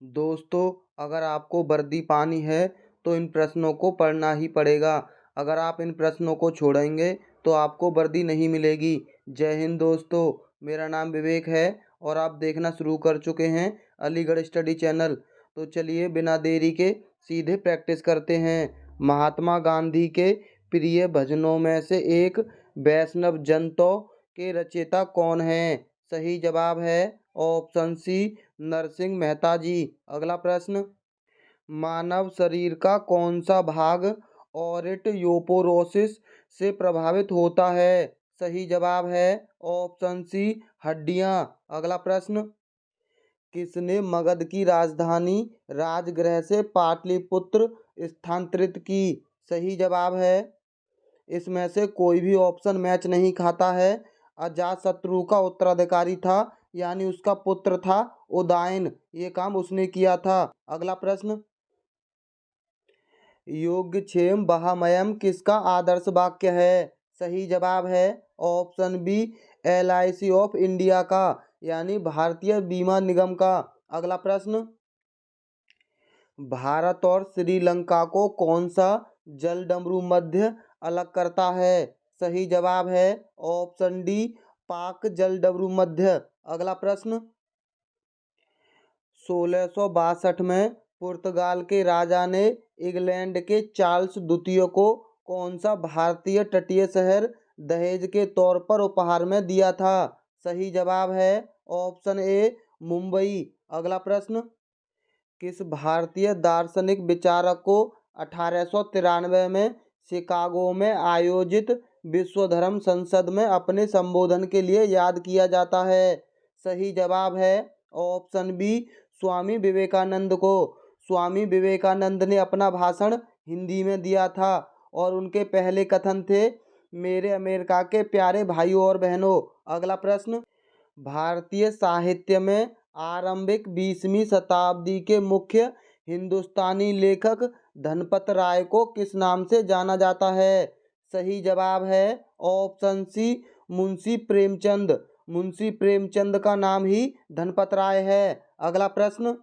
दोस्तों, अगर आपको वर्दी पानी है तो इन प्रश्नों को पढ़ना ही पड़ेगा। अगर आप इन प्रश्नों को छोड़ेंगे तो आपको वर्दी नहीं मिलेगी। जय हिंद दोस्तों, मेरा नाम विवेक है और आप देखना शुरू कर चुके हैं अलीगढ़ स्टडी चैनल। तो चलिए बिना देरी के सीधे प्रैक्टिस करते हैं। महात्मा गांधी के प्रिय भजनों में से एक वैष्णव जन तो के रचयिता कौन हैं? सही जवाब है ऑप्शन सी, नरसिंह मेहता जी। अगला प्रश्न, मानव शरीर का कौन सा भाग ऑरिटोपोरोसिस से प्रभावित होता है? सही जवाब है ऑप्शन सी, हड्डियां। अगला प्रश्न, किसने मगध की राजधानी राजगृह से पाटलिपुत्र स्थानांतरित की? सही जवाब है, इसमें से कोई भी ऑप्शन मैच नहीं खाता है। अजातशत्रु का उत्तराधिकारी था, यानी उसका पुत्र था उदयन, ये काम उसने किया था। अगला प्रश्न, योगक्षेम वहामयम किसका आदर्श वाक्य है? सही जवाब है option B, LIC of India का, यानी भारतीय बीमा निगम का। अगला प्रश्न, भारत और श्रीलंका को कौन सा जलडमरू मध्य अलग करता है? सही जवाब है ऑप्शन डी, पाक जलडमरू मध्य। अगला प्रश्न, 1662 में पुर्तगाल के राजा ने इंग्लैंड के चार्ल्स द्वितीय को कौन सा भारतीय तटीय शहर दहेज के तौर पर उपहार में दिया था? सही जवाब है ऑप्शन ए, मुंबई। अगला प्रश्न, किस भारतीय दार्शनिक विचारक को 1893 में शिकागो में आयोजित विश्व धर्म संसद में अपने संबोधन के लिए याद किया जाता है? सही जवाब है ऑप्शन बी, स्वामी विवेकानंद को। स्वामी विवेकानंद ने अपना भाषण हिंदी में दिया था और उनके पहले कथन थे, मेरे अमेरिका के प्यारे भाइयों और बहनों। अगला प्रश्न, भारतीय साहित्य में आरंभिक 20वीं शताब्दी के मुख्य हिंदुस्तानी लेखक धनपत राय को किस नाम से जाना जाता है? सही जवाब है ऑप्शन सी, मुंशी प्रेमचंद। मुंशी प्रेमचंद का नाम ही धनपत राय है। अगला प्रश्न,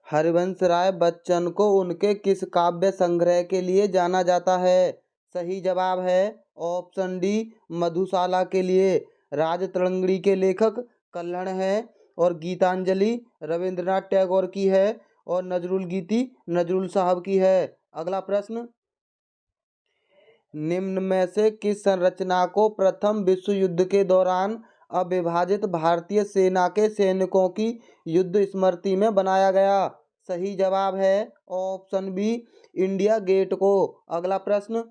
हरिवंश राय बच्चन को उनके किस काव्य संग्रह के लिए जाना जाता है? सही जवाब है ऑप्शन डी, मधुशाला के लिए। राजतरंगिणी के लेखक कल्हण है और गीतांजलि रविंद्रनाथ टैगोर की है और नजरुल गीति नजरुल साहब की है। अगला प्रश्न, निम्न में से किस संरचना को प्रथम विश्व युद्ध के दौरान अविभाजित भारतीय सेना के सैनिकों की युद्ध स्मृति में बनाया गया? सही जवाब है ऑप्शन बी, इंडिया गेट को। अगला प्रश्न,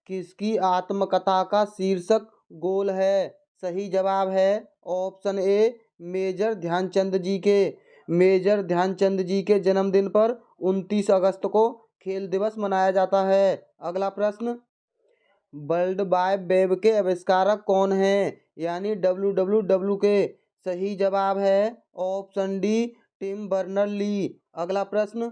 किसकी आत्मकथा का शीर्षक गोल है? सही जवाब है ऑप्शन ए, मेजर ध्यानचंद जी के। मेजर ध्यानचंद जी के जन्मदिन पर 29 अगस्त को खेल दिवस मनाया जाता है। अगला प्रश्न, वर्ल्ड वाइड वेब के आविष्कारक कौन हैं? यानी WWW के। सही जवाब है option D, Tim Berner Lee. अगला प्रश्न,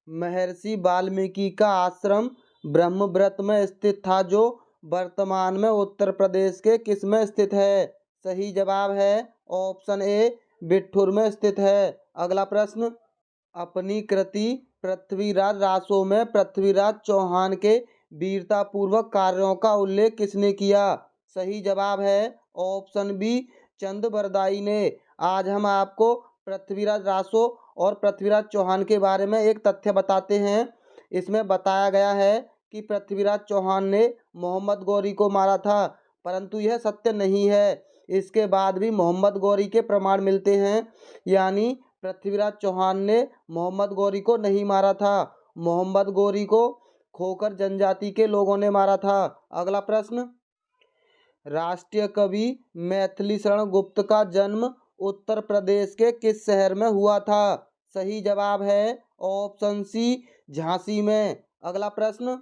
महर्षि वाल्मीकि का आश्रम ब्रह्मव्रत में स्थित था, जो वर्तमान में उत्तर प्रदेश के किस में स्थित है? सही जवाब है ऑप्शन ए, बिठूर में स्थित है। अगला प्रश्न, अपनी कृति पृथ्वीराज रासो में पृथ्वीराज चौहान के वीरतापूर्वक कार्यों का उल्लेख किसने किया? सही जवाब है ऑप्शन बी, चंद बरदाई ने। आज हम आपको पृथ्वीराज रासो और पृथ्वीराज चौहान के बारे में एक तथ्य बताते हैं। इसमें बताया गया है कि पृथ्वीराज चौहान ने मोहम्मद गौरी को मारा था, परंतु यह सत्य नहीं है। इसके बाद भी मोहम्मद गौरी के प्रमाण मिलते हैं, यानी पृथ्वीराज चौहान ने मोहम्मद गौरी को नहीं मारा था। मोहम्मद गौरी को खोखर जनजाति के लोगों ने मारा था। अगला प्रश्न, राष्ट्रीय कवि मैथिली शरण गुप्त का जन्म उत्तर प्रदेश के किस शहर में हुआ था? सही जवाब है ऑप्शन सी, झांसी में। अगला प्रश्न,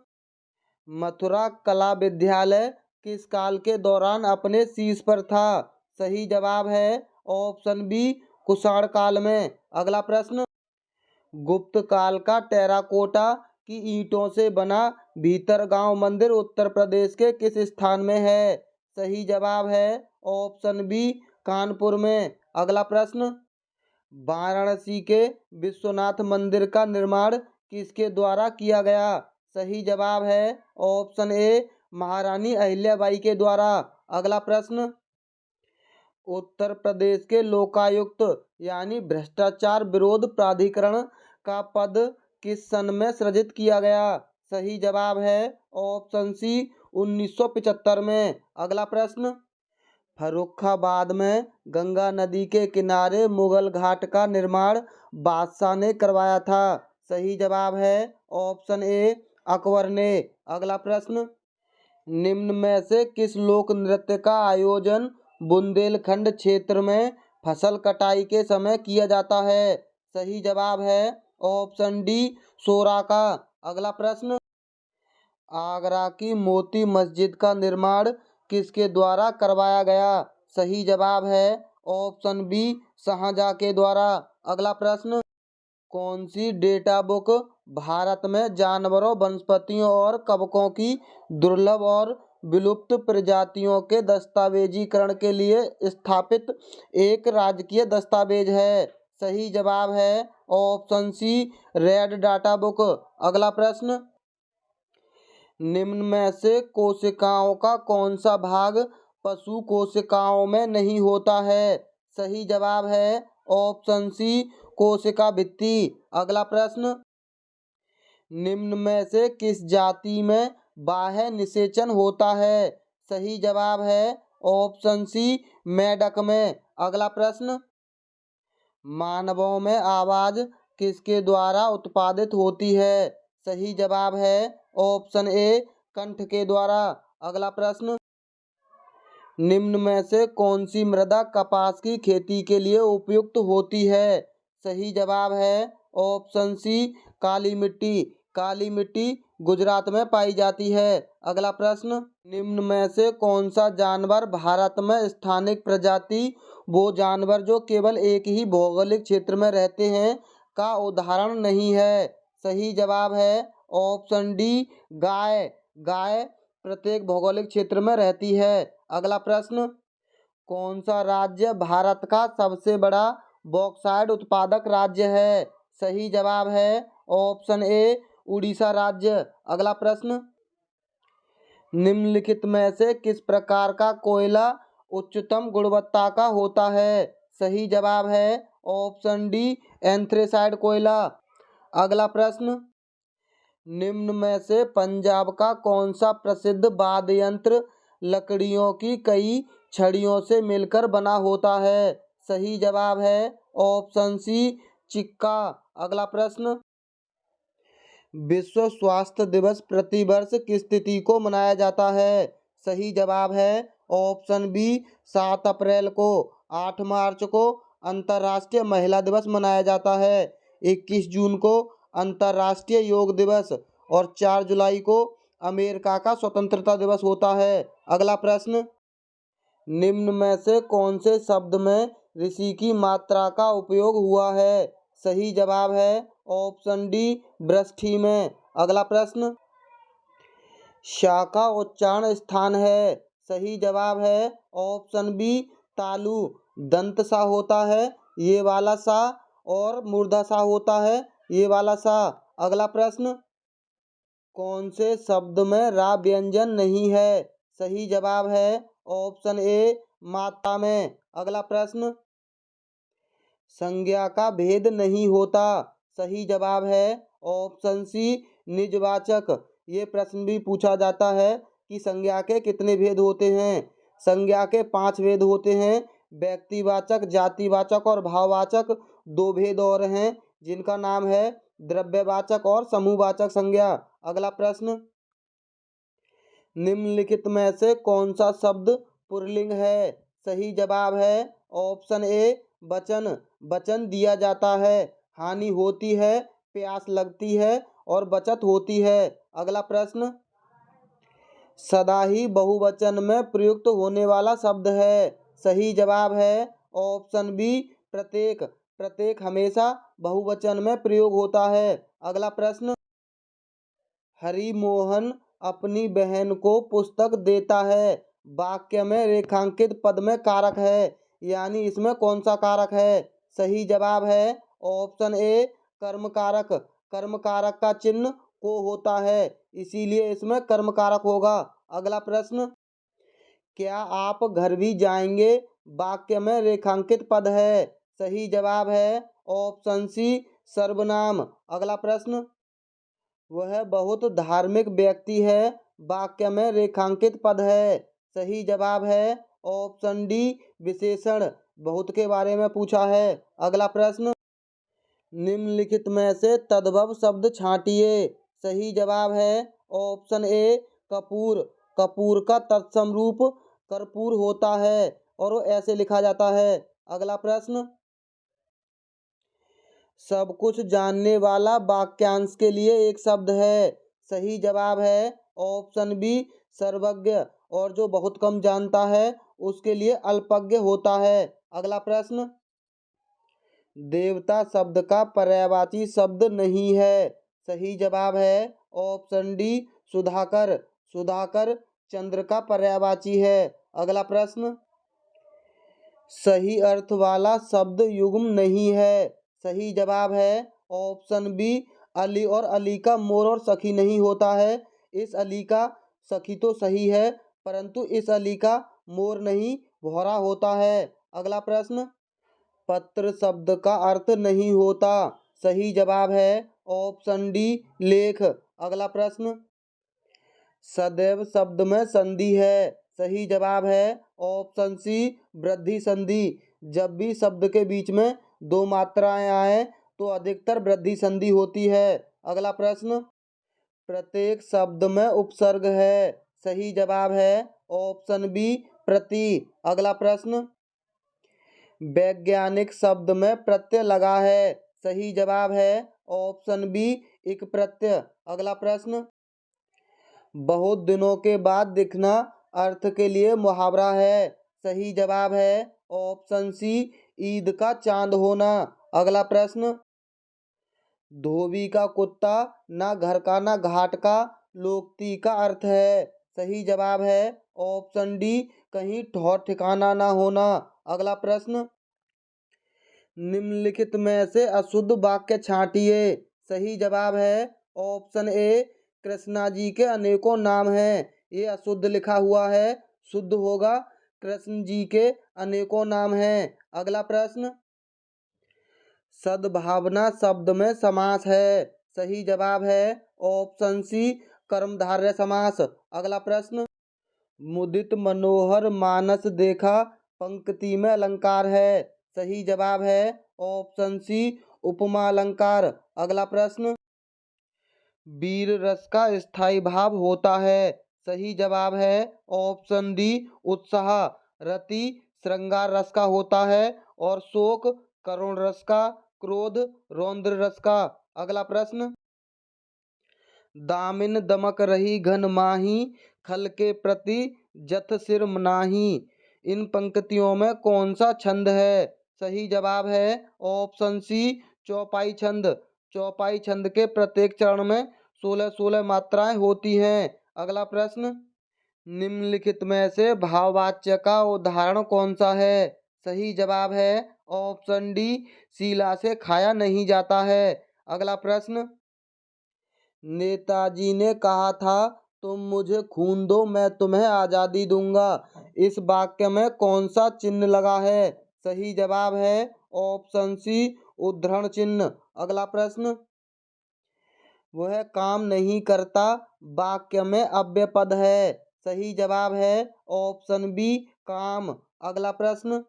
मथुरा कला विद्यालय किस काल के दौरान अपने शीर्ष पर था? सही जवाब है ऑप्शन बी, कुषाण काल में। अगला प्रश्न, गुप्त काल का टेराकोटा की ईंटों से बना भीतरगांव मंदिर उत्तर प्रदेश के किस स्थान में है? सही जवाब है ऑप्शन बी, कानपुर में। अगला प्रश्न, वाराणसी के विश्वनाथ मंदिर का निर्माण किसके द्वारा किया गया? सही जवाब है ऑप्शन ए महारानी अहिल्याबाई के द्वारा। अगला प्रश्न, उत्तर प्रदेश के लोकायुक्त यानी भ्रष्टाचार विरोध प्राधिकरण का पद किस सन में सृजित किया गया? सही जवाब है ऑप्शन सी 1975 में। अगला प्रश्न, फर्रुखाबाद में गंगा नदी के किनारे मुगल घाट का निर्माण बादशाह ने करवाया था। सही जवाब है ऑप्शन ए अकबर ने। अगला प्रश्न, निम्न में से किस लोक नृत्य का आयोजन बुंदेलखंड क्षेत्र में फसल कटाई के समय किया जाता है? सही जवाब है ऑप्शन डी सोरा का। अगला प्रश्न, आगरा की मोती मस्जिद का निर्माण किसके द्वारा करवाया गया? सही जवाब है ऑप्शन बी शाहजहां के द्वारा। अगला प्रश्न, कौन सी डेटा बुक भारत में जानवरों, वनस्पतियों और कवकों की दुर्लभ और विलुप्त प्रजातियों के दस्तावेजीकरण के लिए स्थापित एक राजकीय दस्तावेज है? सही जवाब है option C red data book. अगला प्रश्न, निम्न में से कोशिकाओं का कौन सा भाग पशु कोशिकाओं में नहीं होता है? सही जवाब है ऑप्शन सी कोशिका भित्ति। अगला प्रश्न, निम्न में से किस जाति में बाह्य निषेचन होता है? सही जवाब है ऑप्शन सी मेढक में। अगला प्रश्न, मानवों में आवाज किसके द्वारा उत्पादित होती है? सही जवाब है ऑप्शन ए कंठ के द्वारा। अगला प्रश्न, निम्न में से कौन सी मृदा कपास की खेती के लिए उपयुक्त होती है? सही जवाब है ऑप्शन सी काली मिट्टी। काली मिट्टी गुजरात में पाई जाती है। अगला प्रश्न, निम्न में से कौन सा जानवर भारत में स्थानिक प्रजाति, वो जानवर जो केवल एक ही भौगोलिक क्षेत्र में रहते हैं, का उदाहरण नहीं है? सही जवाब है ऑप्शन डी गाय। गाय प्रत्येक भौगोलिक क्षेत्र में रहती है। अगला प्रश्न, कौन सा राज्य भारत का सबसे बड़ा बॉक्साइट उत्पादक राज्य है? सही जवाब है ऑप्शन ए उड़ीसा राज्य। अगला प्रश्न, निम्नलिखित में से किस प्रकार का कोयला उच्चतम गुणवत्ता का होता है? सही जवाब है ऑप्शन डी एंथ्रेसाइड कोयला। अगला प्रश्न, निम्न में से पंजाब का कौन सा प्रसिद्ध वाद्य यंत्र लकड़ियों की कई छड़ियों से मिलकर बना होता है? सही जवाब है ऑप्शन सी चिक्का। अगला प्रश्न, विश्व स्वास्थ्य दिवस प्रतिवर्ष किस तिथि को मनाया जाता है? सही जवाब है ऑप्शन बी 7 अप्रैल को। 8 मार्च को अंतर्राष्ट्रीय महिला दिवस मनाया जाता है। 21 जून को अंतर्राष्ट्रीय योग दिवस और 4 जुलाई को अमेरिका का स्वतंत्रता दिवस होता है। अगला प्रश्न, निम्न में से कौन से शब्द में ऋषि की मात्रा का उपयोग हुआ है? सही जवाब है ऑप्शन डी वृष्टि में। अगला प्रश्न, शा का उच्चारण स्थान है? सही जवाब है ऑप्शन बी तालु। दंत सा होता है ये वाला सा, और मूर्धा सा होता है ये वाला सा। अगला प्रश्न, कौन से शब्द में रा व्यंजन नहीं है? सही जवाब है ऑप्शन ए मात्रा में। अगला प्रश्न, संज्ञा का भेद नहीं होता? सही जवाब है ऑप्शन सी निजवाचक। ये प्रश्न भी पूछा जाता है कि संज्ञा के कितने भेद होते हैं। संज्ञा के 5 भेद होते हैं। व्यक्तिवाचक, जातिवाचक और भाववाचक 2 भेद और हैं, जिनका नाम है द्रव्यवाचक और समूहवाचक संज्ञा। अगला प्रश्न, निम्नलिखित में से कौन सा शब्द पुल्लिंग है? सही जवाब है ऑप्शन ए वचन। वचन दिया जाता है, हानि होती है, प्यास लगती है और बचत होती है। अगला प्रश्न, सदा ही बहुवचन में प्रयुक्त होने वाला शब्द है? सही जवाब है ऑप्शन बी प्रत्येक। प्रत्येक हमेशा बहुवचन में प्रयोग होता है। अगला प्रश्न, हरिमोहन अपनी बहन को पुस्तक देता है, वाक्य में रेखांकित पद में कारक है, यानी इसमें कौन सा कारक है? सही जवाब है ऑप्शन ए कर्मकारक। कर्मकारक का चिन्ह को होता है, इसीलिए इसमें कर्मकारक होगा। अगला प्रश्न, क्या आप घर भी जाएंगे वाक्य में रेखांकित पद है? सही जवाब है ऑप्शन सी सर्वनाम। अगला प्रश्न, वह बहुत धार्मिक व्यक्ति है वाक्य में रेखांकित पद है। सही जवाब है ऑप्शन डी विशेषण। बहुत के बारे में पूछा है। अगला प्रश्न, निम्नलिखित में से तद्भव शब्द छांटिए। सही जवाब है ऑप्शन ए कपूर। कपूर का तत्सम रूप कर्पूर होता है और वो ऐसे लिखा जाता है। अगला प्रश्न, सब कुछ जानने वाला वाक्यांश के लिए एक शब्द है। सही जवाब है ऑप्शन बी सर्वज्ञ, और जो बहुत कम जानता है उसके लिए अल्पज्ञ होता है। अगला प्रश्न, देवता शब्द का पर्यायवाची शब्द नहीं है। सही जवाब है ऑप्शन डी सुधाकर। सुधाकर चंद्र का पर्यायवाची है। अगला प्रश्न, सही अर्थ वाला शब्द युग्म नहीं है। सही जवाब है ऑप्शन बी अली। और अली का मोर और सखी नहीं होता है। इस अली का सखी तो सही है, परंतु इस अली का मोर नहीं भौरा होता है। अगला प्रश्न, पत्र शब्द का अर्थ नहीं होता। सही जवाब है ऑप्शन डी लेख। अगला प्रश्न, सदैव शब्द में संधि है। सही जवाब है ऑप्शन सी वृद्धि संधि। जब भी शब्द के बीच में दो मात्राएं आए तो अधिकतर वृद्धि संधि होती है। अगला प्रश्न, प्रत्येक शब्द में उपसर्ग है। सही जवाब है ऑप्शन बी प्रति। अगला प्रश्न, वैज्ञानिक शब्द में प्रत्यय लगा है। सही जवाब है ऑप्शन बी इक प्रत्यय। अगला प्रश्न, बहुत दिनों के बाद दिखना अर्थ के लिए मुहावरा है। सही जवाब है ऑप्शन सी ईद का चांद होना। अगला प्रश्न, धोबी का कुत्ता ना घर का ना घाट का लोकती का अर्थ है। सही जवाब है ऑप्शन डी कहीं ठौर ठिकाना ना होना। अगला प्रश्न, निम्नलिखित में से अशुद्ध वाक्य छांटिए। सही जवाब है ऑप्शन ए कृष्णा जी के अनेकों नाम हैं। ये अशुद्ध लिखा हुआ है, शुद्ध होगा कृष्ण जी के अनेकों नाम हैं। अगला प्रश्न, सद्भावना शब्द में समास है। सही जवाब है ऑप्शन सी कर्मधारय समास। अगला प्रश्न, मुदित मनोहर मानस देखा पंक्ति में अलंकार है। सही जवाब है ऑप्शन सी उपमा अलंकार। अगला प्रश्न, वीर रस का स्थायी भाव होता है। सही जवाब है ऑप्शन डी उत्साह। रति श्रृंगार रस का होता है और शोक करुण रस का, क्रोध रौद्र रस का। अगला प्रश्न, दामिन दमक रही घन माही खल के प्रति जथ सिर मनाही। इन पंक्तियों में कौन सा छंद है? सही जवाब है ऑप्शन सी चौपाई छंद। चौपाई छंद के प्रत्येक चरण में 16-16 मात्राएं होती हैं। अगला प्रश्न, निम्नलिखित में से भाववाच्य का उदाहरण कौन सा है? सही जवाब है ऑप्शन डी शीला से खाया नहीं जाता है। अगला प्रश्न, नेताजी ने कहा था तुम मुझे खून दो मैं तुम्हें आज़ादी दूंगा। इस वाक्य में कौन सा चिन्ह लगा है? सही जवाब है ऑप्शन सी उद्धरण चिन्ह। अगला प्रश्न, वह काम नहीं करता वाक्य में अव्यय पद है। सही जवाब है ऑप्शन बी काम। अगला प्रश्न,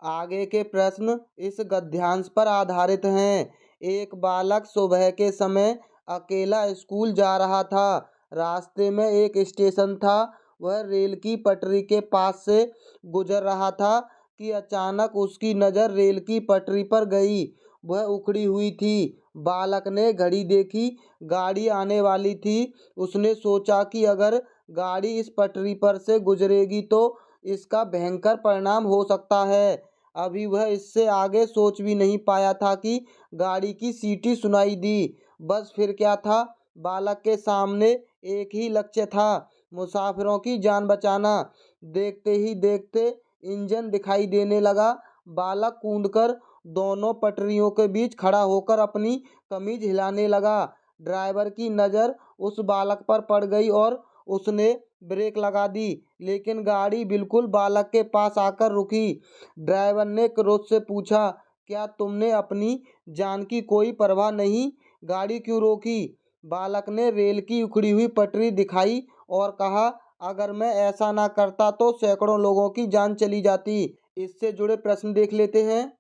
आगे के प्रश्न इस गद्यांश पर आधारित हैं। एक बालक सुबह के समय अकेला स्कूल जा रहा था। रास्ते में एक स्टेशन था। वह रेल की पटरी के पास से गुजर रहा था कि अचानक उसकी नज़र रेल की पटरी पर गई। वह उखड़ी हुई थी। बालक ने घड़ी देखी, गाड़ी आने वाली थी। उसने सोचा कि अगर गाड़ी इस पटरी पर से गुजरेगी तो इसका भयंकर परिणाम हो सकता है। अभी वह इससे आगे सोच भी नहीं पाया था कि गाड़ी की सीटी सुनाई दी। बस फिर क्या था, बालक के सामने एक ही लक्ष्य था, मुसाफिरों की जान बचाना। देखते ही देखते इंजन दिखाई देने लगा। बालक कूदकर दोनों पटरियों के बीच खड़ा होकर अपनी कमीज हिलाने लगा। ड्राइवर की नज़र उस बालक पर पड़ गई और उसने ब्रेक लगा दी, लेकिन गाड़ी बिल्कुल बालक के पास आकर रुकी। ड्राइवर ने क्रोध से पूछा, क्या तुमने अपनी जान की कोई परवाह नहीं, गाड़ी क्यों रोकी? बालक ने रेल की उखड़ी हुई पटरी दिखाई और कहा, अगर मैं ऐसा ना करता तो सैकड़ों लोगों की जान चली जाती। इससे जुड़े प्रश्न देख लेते हैं।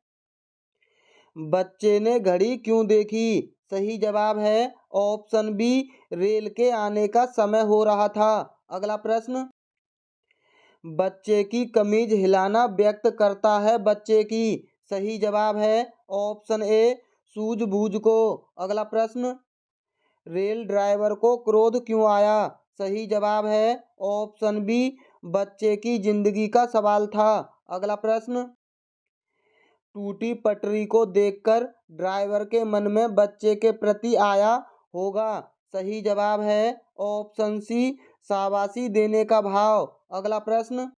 बच्चे ने घड़ी क्यों देखी? सही जवाब है ऑप्शन बी, रेल के आने का समय हो रहा था। अगला प्रश्न, बच्चे की कमीज हिलाना व्यक्त करता है बच्चे की। सही जवाब है ऑप्शन ए, सूझबूझ को। अगला प्रश्न, रेल ड्राइवर को क्रोध क्यों आया? सही जवाब है ऑप्शन बी, बच्चे की जिंदगी का सवाल था। अगला प्रश्न, टूटी पटरी को देखकर ड्राइवर के मन में बच्चे के प्रति आया होगा। सही जवाब है ऑप्शन सी, शाबाशी देने का भाव। अगला प्रश्न,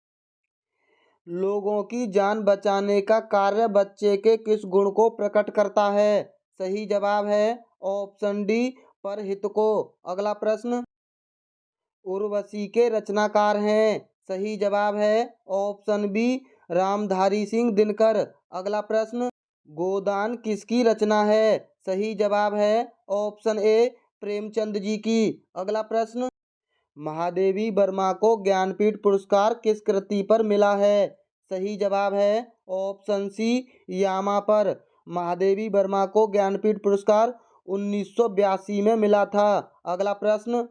लोगों की जान बचाने का कार्य बच्चे के किस गुण को प्रकट करता है? सही जवाब है ऑप्शन डी, परहित को। अगला प्रश्न, उर्वशी के रचनाकार हैं। सही जवाब है ऑप्शन बी, रामधारी सिंह दिनकर। अगला प्रश्न, गोदान किसकी रचना है? सही जवाब है ऑप्शन ए, प्रेमचंद जी की। अगला प्रश्न, महादेवी वर्मा को ज्ञानपीठ पुरस्कार किस कृति पर मिला है? सही जवाब है ऑप्शन सी, यामा पर। महादेवी वर्मा को ज्ञानपीठ पुरस्कार 1982 में मिला था। अगला प्रश्न,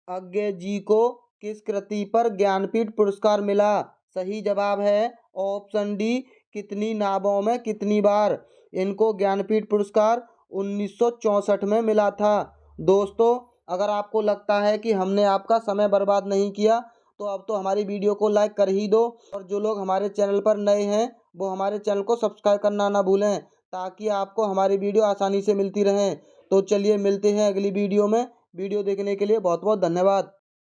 अज्ञे जी को किस कृति पर ज्ञानपीठ पुरस्कार मिला? सही जवाब है ऑप्शन डी, कितनी नावों में कितनी बार। इनको ज्ञानपीठ पुरस्कार 1964 में मिला था। दोस्तों, अगर आपको लगता है कि हमने आपका समय बर्बाद नहीं किया तो अब तो हमारी वीडियो को लाइक कर ही दो, और जो लोग हमारे चैनल पर नए हैं वो हमारे चैनल को सब्सक्राइब करना ना भूलें, ताकि आपको हमारी वीडियो आसानी से मिलती रहें। तो चलिए मिलते हैं अगली वीडियो में। वीडियो देखने के लिए बहुत बहुत धन्यवाद।